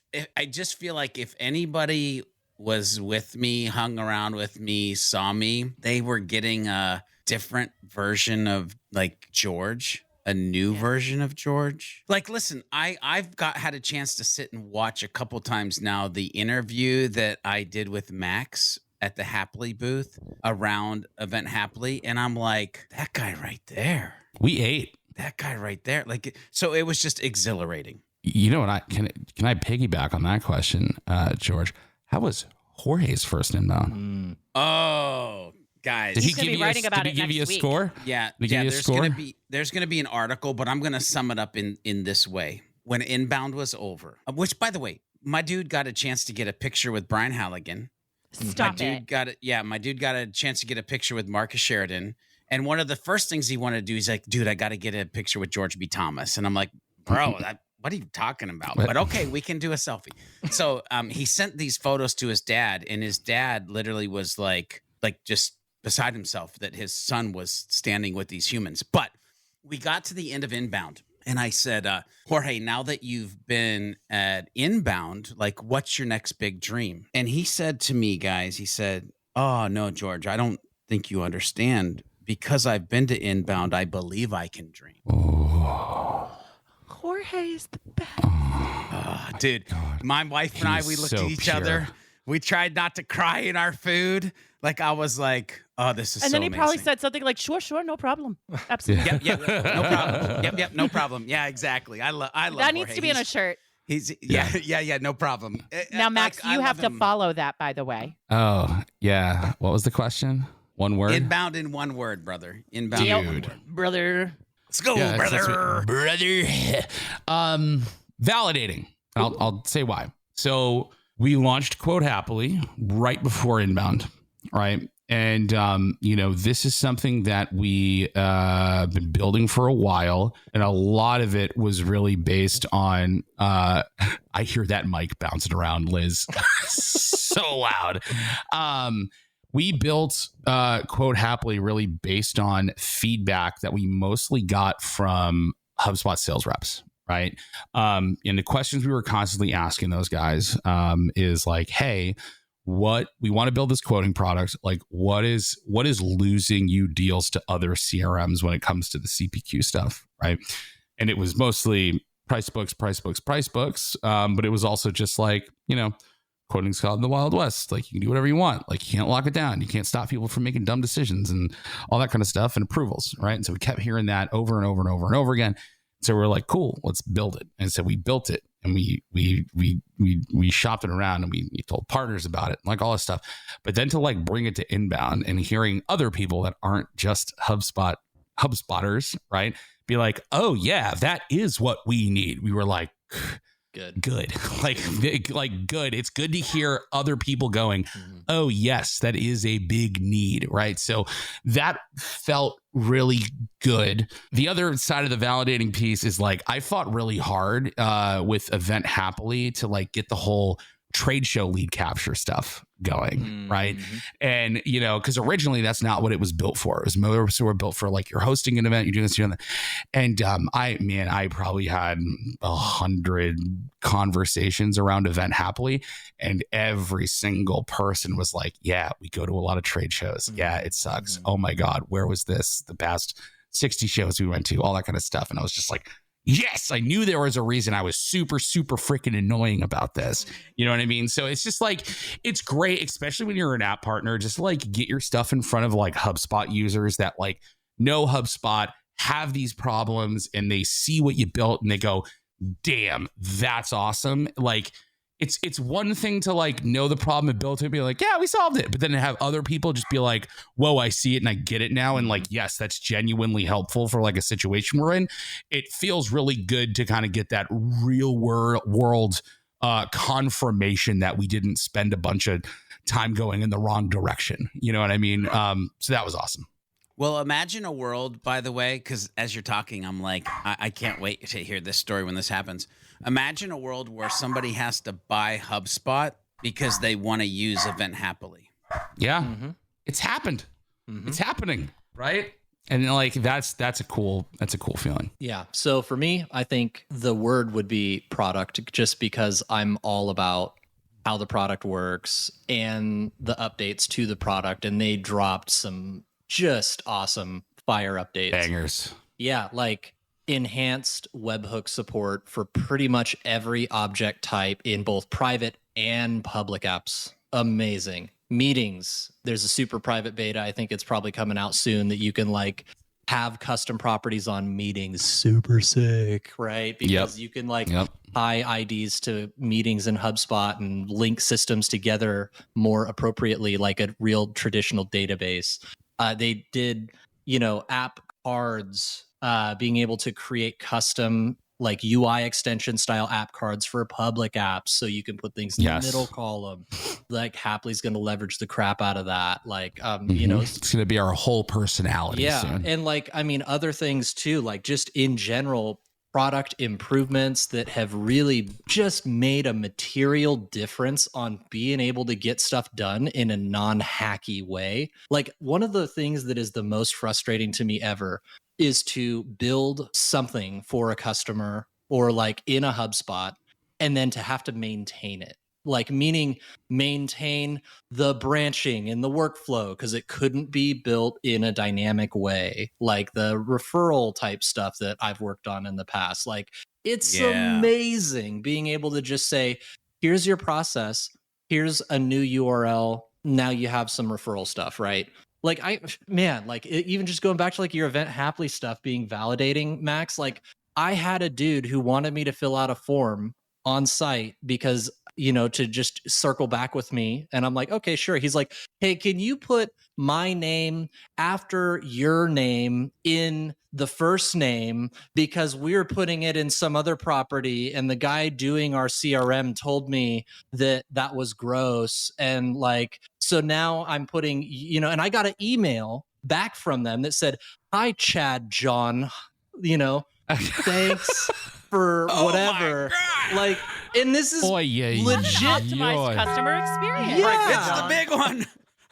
feel like if anybody was with me, hung around with me, saw me, they were getting a different version of like George, a new version of George. Like, listen, I've had a chance to sit and watch a couple times now the interview that I did with Max at the Happily booth around Event Happily, and I'm like, that guy right there. We ate. That guy right there. Like, so it was just exhilarating. You know what? Can I piggyback on that question, George? How was Jorge's first Inbound? Oh, guys. Did he He's gonna give be you writing about did he it give you a next week. score? Yeah, Did he give you a score? There's gonna be an article, but I'm gonna sum it up in this way. When Inbound was over, which by the way, my dude got a chance to get a picture with Brian Halligan. Stop My dude got a chance to get a picture with Marcus Sheridan. And one of the first things he wanted to do, he's like, dude, I got to get a picture with George B. Thomas. And I'm like, bro, what are you talking about? But okay, we can do a selfie. So he sent these photos to his dad, and his dad literally was like just beside himself that his son was standing with these humans. But we got to the end of Inbound, and I said, Jorge, now that you've been at Inbound, like, what's your next big dream? And he said to me, guys, he said, oh, no, George, I don't think you understand. Because I've been to Inbound, I believe I can dream. Jorge is the best. Dude, my wife and I, we looked at each other. We tried not to cry in our food. Like, I was like, oh, this is so amazing. And then he probably said something like, sure, no problem. Absolutely. Yep, no problem. Yep, no problem. Yeah, exactly. I love that needs to be on a shirt. Yeah, no problem. Now, Max, I you have love to him. follow that, by the way. Oh, yeah. What was the question? One word? Inbound in one word, brother. Inbound in one word. Brother. Let's go, Yeah, brother. Validating. I'll say why. So we launched Quote Happily right before Inbound, right? And, this is something that we been building for a while. And a lot of it was really based on, I hear that mic bouncing around, Liz, so loud. We built Quote Happily really based on feedback that we mostly got from HubSpot sales reps, right? And the questions we were constantly asking those guys is like, hey, we want to build this quoting product. Like, what is losing you deals to other CRMs when it comes to the CPQ stuff, right? And it was mostly price books. But it was also just like, quoting's called in the Wild West. Like, you can do whatever you want. Like, you can't lock it down. You can't stop people from making dumb decisions and all that kind of stuff, and approvals, right? And so we kept hearing that over and over and over and over again. So we're like, cool, let's build it. And so we built it. and we shopped it around, and we told partners about it, like all this stuff. But then to like bring it to inbound and hearing other people that aren't just HubSpotters, right, be like, oh yeah, that is what we need. We were like, good. like good. It's good to hear other people going, oh yes, that is a big need, right? So that felt really good. The other side of the validating piece is like, I fought really hard with Event Happily to like get the whole trade show lead capture stuff going, right? And you know, because originally that's not what it was built for. It was more so built for like, you're hosting an event, you're doing this, you're doing that. And I probably had 100 conversations around Event Happily, and every single person was like, yeah, we go to a lot of trade shows. Yeah, it sucks. Oh my God, where was this the past 60 shows we went to, all that kind of stuff. And I was just like, yes, I knew there was a reason I was super, super freaking annoying about this. You know what I mean? So it's just like, it's great, especially when you're an app partner, just to like get your stuff in front of like HubSpot users that like know HubSpot, have these problems, and they see what you built and they go, damn, that's awesome. Like, it's one thing to like know the problem and build it and be like, yeah, we solved it. But then to have other people just be like, whoa, I see it and I get it now. And like, yes, that's genuinely helpful for like a situation we're in. It feels really good to kind of get that real world confirmation that we didn't spend a bunch of time going in the wrong direction. You know what I mean? So that was awesome. Well, imagine a world, by the way, because as you're talking, I'm like, I can't wait to hear this story when this happens. Imagine a world where somebody has to buy HubSpot because they want to use Event Happily. Yeah, it's happened. It's happening, right? And like that's a cool feeling. Yeah. So for me, I think the word would be product, just because I'm all about how the product works and the updates to the product, and they dropped some just awesome fire updates. Bangers. Yeah, like enhanced webhook support for pretty much every object type in both private and public apps. Amazing. Meetings. There's a super private beta. I think it's probably coming out soon that you can like have custom properties on meetings. Super sick, right? Because you can like tie IDs to meetings in HubSpot and link systems together more appropriately, like a real traditional database. They did, app cards, being able to create custom like UI extension style app cards for public apps, so you can put things in the middle column. Like Happly's going to leverage the crap out of that. Like, it's going to be our whole personality. Soon. And like, I mean, other things too, like just in general, product improvements that have really just made a material difference on being able to get stuff done in a non-hacky way. Like one of the things that is the most frustrating to me ever is to build something for a customer or like in a HubSpot and then to have to maintain it. Like meaning maintain the branching in the workflow because it couldn't be built in a dynamic way, like the referral type stuff that I've worked on in the past. Like it's amazing being able to just say, here's your process, here's a new URL, now you have some referral stuff, right? Like even just going back to like your Event Happily stuff being validating, Max, like I had a dude who wanted me to fill out a form on site because, to just circle back with me. And I'm like, okay, sure. He's like, hey, can you put my name after your name in the first name? Because we're putting it in some other property. And the guy doing our CRM told me that was gross. And like, so now I'm putting, and I got an email back from them that said, hi, Chad John, thanks for whatever. Like, and this is legit optimized customer experience. Yeah. It's the big one.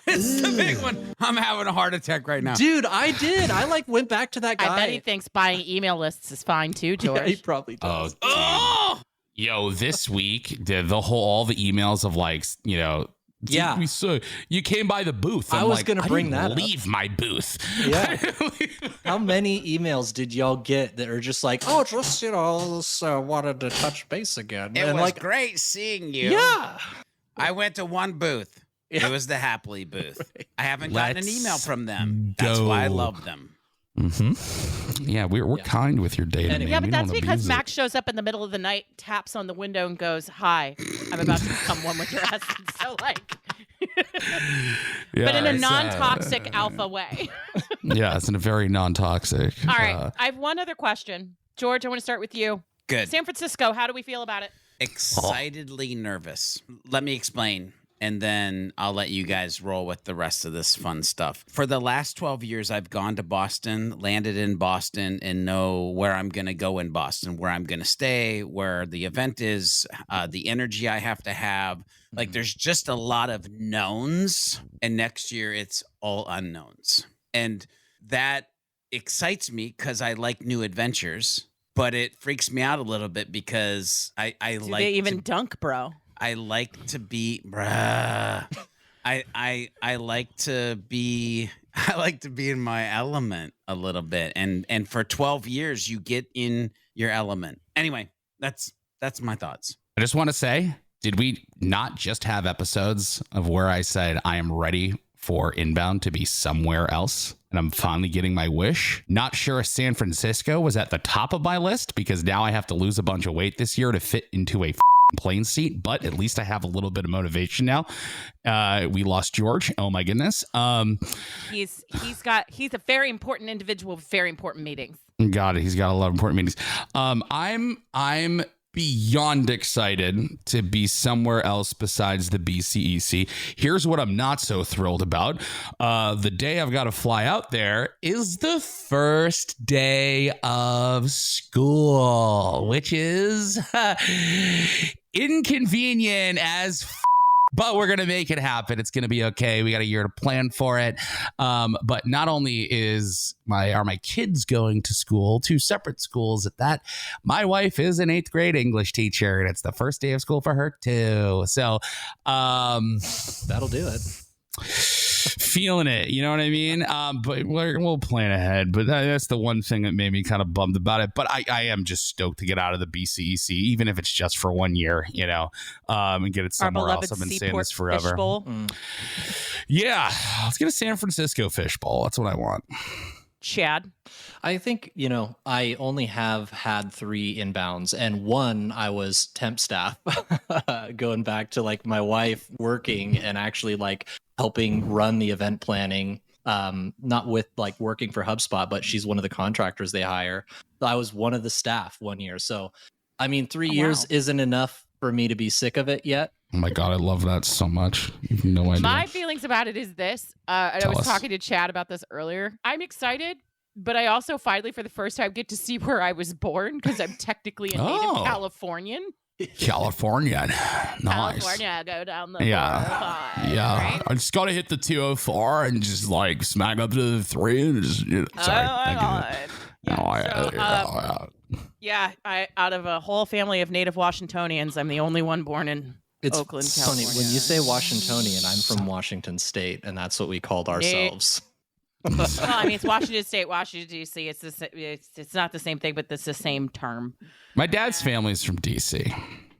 It's the big one. I'm having a heart attack right now. Dude, I did. I like went back to that guy. I bet he thinks buying email lists is fine too, George. Yeah, he probably does. Yo, this week, all the emails of like, yeah. So you came by the booth. I was going to bring that up. Leave my booth. Yeah. How many emails did y'all get that are just like, oh, just, wanted to touch base again? It was like, great seeing you. Yeah. I went to one booth. Yeah. It was the Happily booth. Right. I haven't gotten an email from them. That's why I love them. Mm-hmm. Yeah, we're kind with your data. Anyway. Yeah, man. but We that's don't because abuse Max shows up in the middle of the night, taps on the window, and goes, "Hi, I'm about to become one with your essence." So but in a non-toxic alpha way. Yeah, it's in a very non-toxic. All right, I have one other question, George. I want to start with you. Good. San Francisco, how do we feel about it? Excitedly nervous. Let me explain, and then I'll let you guys roll with the rest of this fun stuff. For the last 12 years, I've gone to Boston, landed in Boston, and know where I'm going to go in Boston, where I'm going to stay, where the event is, the energy I have to have. Like, there's just a lot of knowns, and next year it's all unknowns. And that excites me because I like new adventures, but it freaks me out a little bit because I Do like they even dunk, bro? I like to be bruh. I like to be in my element a little bit. And for 12 years you get in your element. Anyway, that's my thoughts. I just want to say, did we not just have episodes of where I said I am ready for Inbound to be somewhere else? And I'm finally getting my wish. Not sure if San Francisco was at the top of my list because now I have to lose a bunch of weight this year to fit into a plane seat, but at least I have a little bit of motivation now. We lost George. Oh my goodness. He's a very important individual with very important meetings. Got it. He's got a lot of important meetings. I'm beyond excited to be somewhere else besides the BCEC. Here's what I'm not so thrilled about. The day I've got to fly out there is the first day of school, which is inconvenient as but we're going to make it happen. It's going to be okay. We got a year to plan for it. But not only are my kids going to school, two separate schools at that, my wife is an 8th grade English teacher, and it's the first day of school for her too. So that'll do it. Feeling it, you know what I mean? But we'll plan ahead. But that's the one thing that made me kind of bummed about it. But I am just stoked to get out of the BCEC, even if it's just for 1 year, and get it somewhere else. I've been saying this forever. Yeah, let's get a San Francisco fishbowl. That's what I want. Chad? I think, I only have had 3 inbounds, and one I was temp staff going back to like my wife working and actually like helping run the event planning, not with like working for HubSpot, but she's one of the contractors they hire. I was one of the staff 1 year. So, 3 years isn't enough for me to be sick of it yet. Oh my God, I love that so much. You have no idea. My feelings about it is this. I was talking to Chad about this earlier. I'm excited, but I also finally, for the first time, get to see where I was born because I'm technically a native Californian. California. Nice. California, go down the 405, yeah. right? I just gotta hit the 204 and just like smack up to the 3 and just sorry. Out of a whole family of native Washingtonians, I'm the only one born in Oakland, funny California. when you say Washingtonian, I'm from Washington State, and that's what we called ourselves. Well, it's Washington State, Washington D.C. It's not the same thing, but it's the same term. My dad's family's from D.C.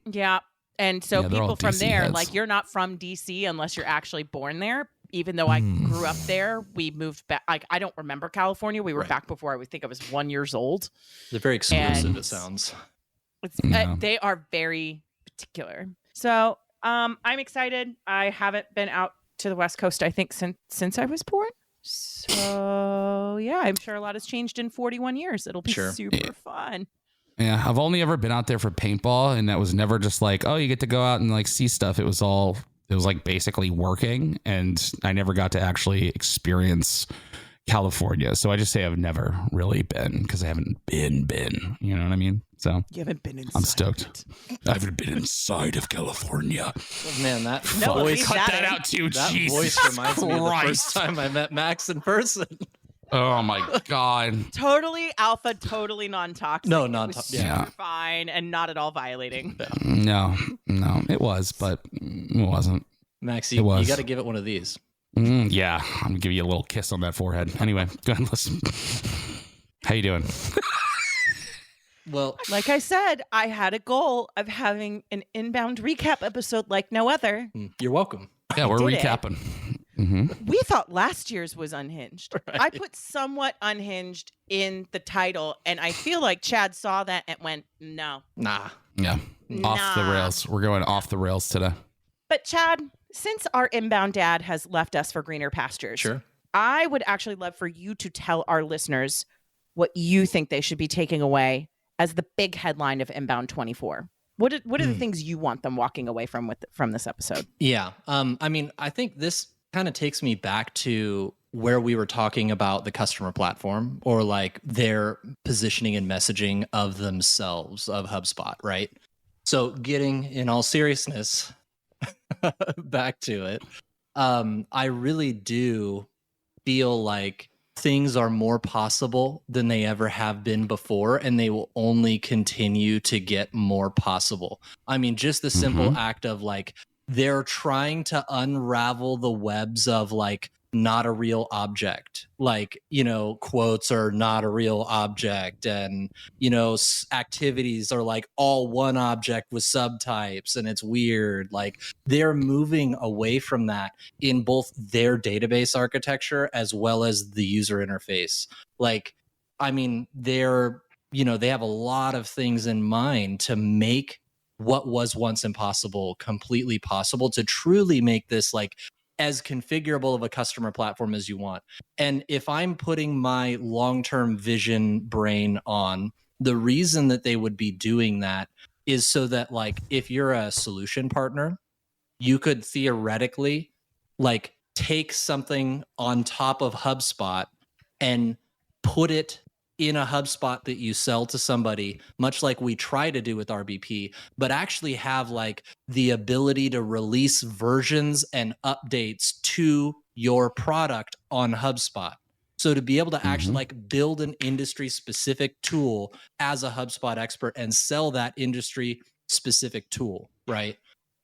Yeah, and so people from DC there, heads. like you're not from D.C. unless you're actually born there. Even though I grew up there, we moved back. Like I don't remember California. We were back before I would think I was 1 year old. They're very exclusive. It sounds. They are very particular. So I'm excited. I haven't been out to the West Coast, I think, since I was born. So yeah, I'm sure a lot has changed in 41 years. It'll be super fun. Yeah, I've only ever been out there for paintball, and that was never just like, oh, you get to go out and like see stuff. It was like basically working, and I never got to actually experience California. So I just say I've never really been because I haven't been. You know what I mean? So you haven't been inside. I'm stoked. I haven't been inside of California. Man, that voice cut that out too. That Jesus voice reminds me of the Christ. first time I met Max in person. Oh my God. Totally alpha, totally non-toxic. No, non-toxic. Yeah. Fine and not at all violating. No, it was, but it wasn't. Max, you got to give it one of these. Yeah, I'm gonna give you a little kiss on that forehead. Anyway, go ahead and listen. How you doing? Well, like I said, I had a goal of having an inbound recap episode like no other. You're welcome. Yeah, we're did recapping. We thought last year's was Unhinged. Right. I put somewhat Unhinged in the title, and I feel like Chad saw that and went, no. Nah. Yeah. Off the rails. We're going off the rails today. But Chad, since our inbound dad has left us for greener pastures, Sure. I would actually love for you to tell our listeners what you think they should be taking away as the big headline of INBOUND24. What are the things you want them walking away from this episode? Yeah. I mean, I think this kind of takes me back to where we were talking about the customer platform, or like their positioning and messaging of themselves, of HubSpot, right? So getting in all seriousness back to it, I really do feel like things are more possible than they ever have been before, and they will only continue to get more possible. I mean, just the simple act of like, they're trying to unravel the webs of like not a real object, like, you know, quotes are not a real object, and, you know, activities are like all one object with subtypes, and it's weird. Like, they're moving away from that in both their database architecture as well as the user interface. Like, I mean, they're, you know, they have a lot of things in mind to make what was once impossible completely possible, to truly make this like as configurable of a customer platform as you want. And if I'm putting my long-term vision brain on, the reason that they would be doing that is so that like, if you're a solution partner, you could theoretically like take something on top of HubSpot and put it in a HubSpot that you sell to somebody, much like we try to do with RBP, but actually have like the ability to release versions and updates to your product on HubSpot. So to be able to actually like build an industry specific tool as a HubSpot expert and sell that industry specific tool, right?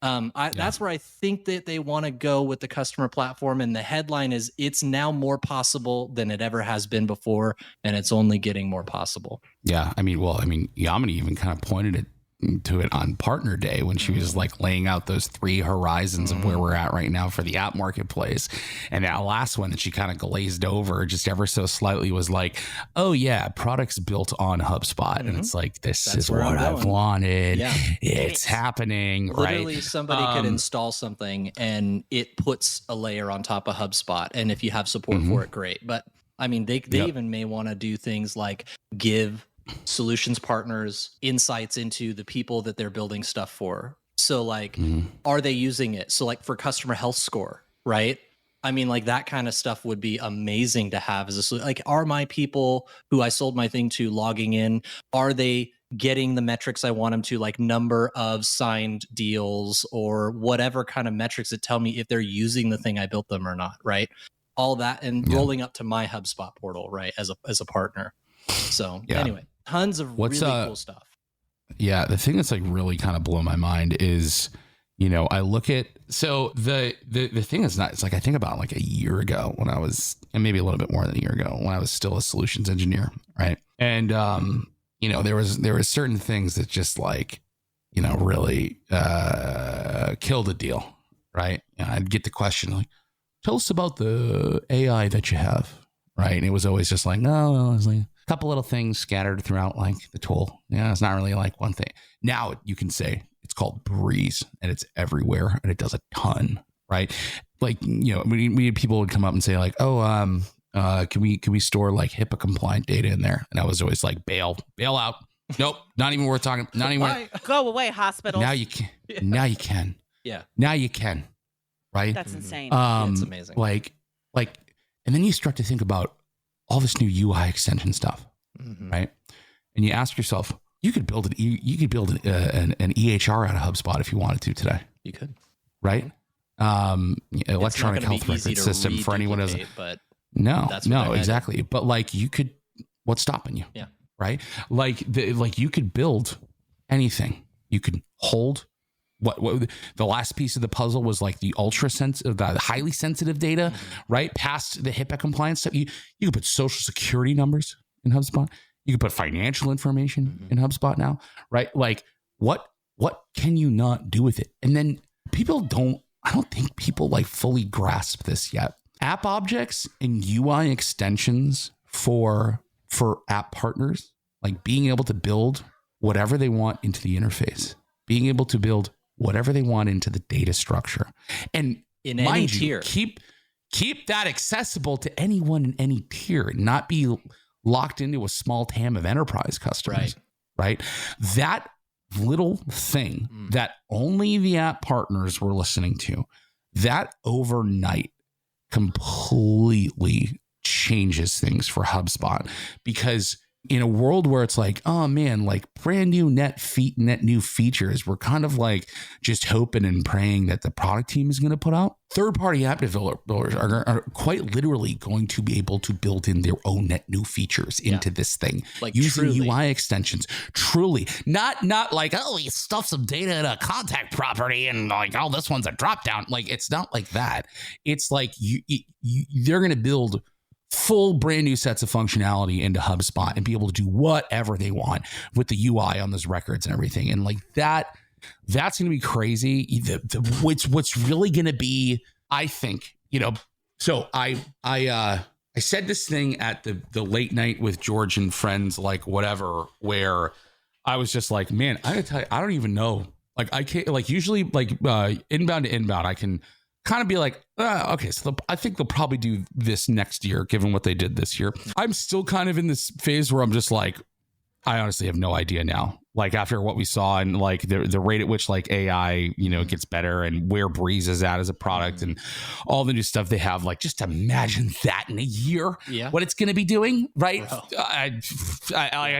That's where I think that they want to go with the customer platform. And the headline is, it's now more possible than it ever has been before, and it's only getting more possible. Yeah. I mean, Yamini even kind of pointed it to it on Partner Day when she was like laying out those 3 horizons of where we're at right now for the app marketplace. And that last one that she kind of glazed over just ever so slightly was like, oh yeah, products built on HubSpot. And it's like, that's is what I've wanted. Yeah. It's happening. Literally, right? Somebody could install something and it puts a layer on top of HubSpot. And if you have support for it, great. But I mean, they even may want to do things like give solutions partners insights into the people that they're building stuff for. So like, are they using it? So like for customer health score, right? I mean, like that kind of stuff would be amazing to have as a, like, are my people who I sold my thing to logging in? Are they getting the metrics I want them to, like number of signed deals or whatever kind of metrics that tell me if they're using the thing I built them or not, right? All that and rolling up to my HubSpot portal, right? As a partner. So anyway, tons of really cool stuff. Yeah. The thing that's like really kind of blown my mind is, you know, I look at, so the thing is not, it's like, I think about like a year ago when I was, and maybe a little bit more than a year ago when I was still a solutions engineer. Right. And, you know, there was certain things that just like, you know, really, killed the deal. Right. And I'd get the question like, tell us about the AI that you have. Right. And it was always just like, no, it's like a couple little things scattered throughout like the tool. Yeah. It's not really like one thing. Now you can say it's called Breeze and it's everywhere and it does a ton. Right. Like, you know, we had people would come up and say like, oh, can we store like HIPAA compliant data in there? And I was always like, bail out. Nope. Not even worth talking. Not even. Go away, hospital. Now you can. Now you can. Yeah. Now you can. Right. That's insane. It's amazing. Like, and then you start to think about all this new UI extension stuff, right? And you ask yourself, you could build an EHR out of HubSpot if you wanted to today. You could, right? Electronic health record system for anyone who doesn't. But no, exactly. But like you could, what's stopping you? Yeah, right. Like you could build anything. You could hold. What the last piece of the puzzle was like the the highly sensitive data, right? Past the HIPAA compliance stuff. You could put social security numbers in HubSpot. You could put financial information in HubSpot now, right? Like what can you not do with it? And then people don't I don't think people like fully grasp this yet. App objects and UI extensions for app partners, like being able to build whatever they want into the interface, being able to build whatever they want into the data structure. And in any tier, keep that accessible to anyone in any tier, not be locked into a small TAM of enterprise customers, right? That little thing that only the app partners were listening to, that overnight completely changes things for HubSpot, because in a world where it's like, oh man, like brand new net new features, we're kind of like just hoping and praying that the product team is going to put out. Third-party app developers are quite literally going to be able to build in their own net new features into this thing, like using truly. UI extensions. Truly, not like, oh, we stuff some data in a contact property and like, oh, this one's a drop down. Like, it's not like that. It's like they're going to build full brand new sets of functionality into HubSpot and be able to do whatever they want with the UI on those records and everything. And like that's going to be crazy. What's really going to be, I think, so I said this thing at the late night with George and friends, like whatever, where I was just like, man, I gotta tell you, I don't even know. Like I can't, like usually like inbound to inbound, I can kind of be like, okay, so I think they'll probably do this next year, given what they did this year. I'm still kind of in this phase where I'm just like, I honestly have no idea now. Like after what we saw and like the rate at which like AI, gets better and where Breeze is at as a product and all the new stuff they have, like just imagine that in a year, what it's going to be doing. Right. I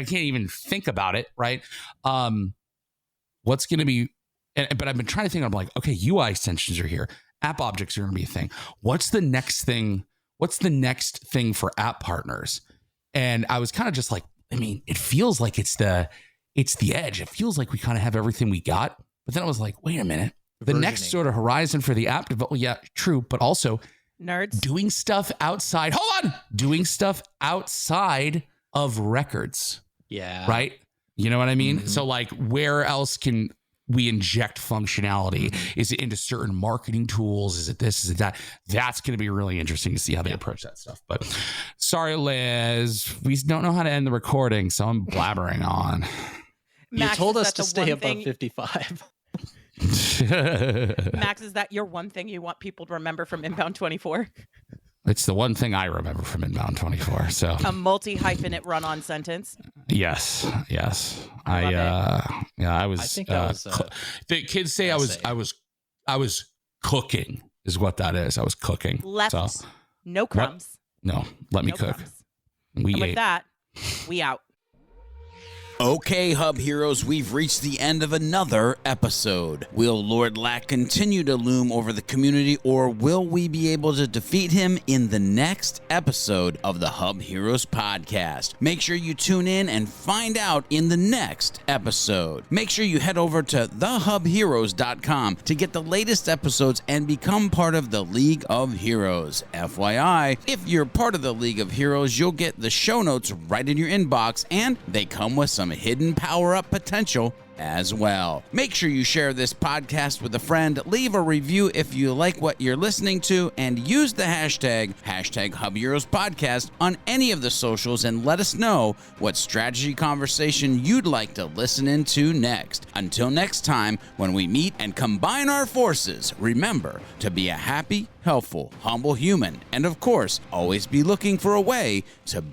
can't even think about it. Right. What's going to be, but I've been trying to think, I'm like, okay, UI extensions are here. App objects are going to be a thing. What's the next thing? What's the next thing for app partners? And I was kind of just like, I mean, it feels like it's the edge. It feels like we kind of have everything we got. But then I was like, wait a minute. The next sort of horizon for the app development, yeah, true. But also nerds doing stuff outside. Hold on. Doing stuff outside of records. Yeah. Right. You know what I mean? So like where else can we inject functionality? Is it into certain marketing tools? Is it this? Is it that? That's going to be really interesting to see how they approach that stuff. But sorry, Liz, we don't know how to end the recording, so I'm blabbering on. Max, you told us to stay above 55. Max, is that your one thing you want people to remember from INBOUND24? It's the one thing I remember from INBOUND24. So a multi-hyphenate run-on sentence. Yes. I was. I think I was. The kids say I was cooking is what that is. I was cooking. Left. So, No crumbs. no, let me cook. Crumbs. We And ate. with that, we out. Okay, Hub Heroes, we've reached the end of another episode. Will Lord Lack continue to loom over the community, or will we be able to defeat him in the next episode of the Hub Heroes Podcast? Make sure you tune in and find out in the next episode. Make sure you head over to thehubheroes.com to get the latest episodes and become part of the League of Heroes. FYI, if you're part of the League of Heroes, you'll get the show notes right in your inbox, and they come with some hidden power-up potential as well. Make sure you share this podcast with a friend, leave a review if you like what you're listening to, and use the hashtag HubHeroes Podcast on any of the socials and let us know what strategy conversation you'd like to listen into next. Until next time, when we meet and combine our forces, remember to be a happy, helpful, humble human, and of course, always be looking for a way to be